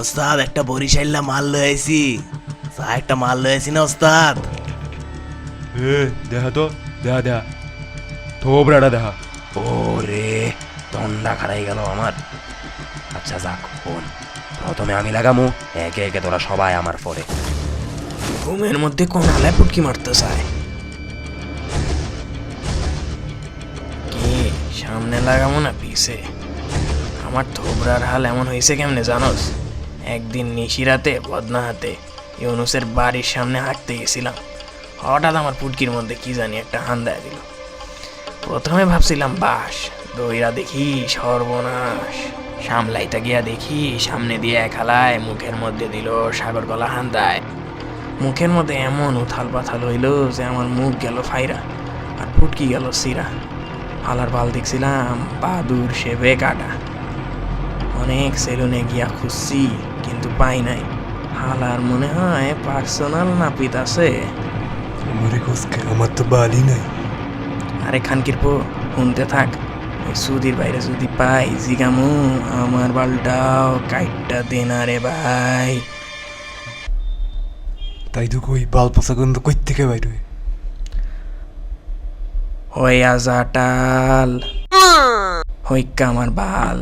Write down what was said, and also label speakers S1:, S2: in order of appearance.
S1: ওস্তাদ একটা বরিশাল্লা মাল লয়েছি। একটা মাল লয়েছি না ওস্তাদ?
S2: দেখা তো, দেখা দেখা থোবরাটা দেখা।
S3: ওরে দন্ডা খারাই গেল আমার। আচ্ছা যাক বোন, প্রথমে আমি লাগামু, একে একে তোরা সবাই আমার পরে।
S4: ঘুমের মধ্যে কোন হালায় পুটকি মারতে চায়? কি সামনে লাগামো না পিছে? আমার থোবরার হাল এমন হয়েছে কেমনে জানোস? একদিন নিশিরাতে বদনা হাতে ইউনুসের বাড়ির সামনে হাঁটতে গেছিলাম। হঠাৎ আমার পুটকির মধ্যে কি জানি একটা হান দেয়া দিল। প্রথমে ভাবছিলাম বাস, দইরা দেখি সর্বনাশ। সামলাইতে গিয়া দেখি সামনে দিয়ে এক হালায় মুখের মধ্যে দিল সাগর গলা হান্দায়। মুখের মধ্যে এমন উথাল পাথাল হইল যে আমার মুখ গেল ফাইরা আর পুটকি গেল সিরা। হালার বাল দেখছিলাম বাদুর সেবে কাটা। অনেক সেলুনে গিয়া খুঁজছি কিন্তু পাই নাই। হালার মনে হয় পার্সোনাল নাপিত আছে।
S2: আমার তো বালই নাই।
S4: আরে খানকির পো শুনতে থাক। ওই সুদির বাইরে যদি পাই জিগামু আমার বালটাও কাইটটা দেন রে ভাই।
S2: তাই তো কই, বাল পোষা গন্ধ কই থেকে বাইর হয়?
S4: হইয়া জাটাল হইকা আমার বাল।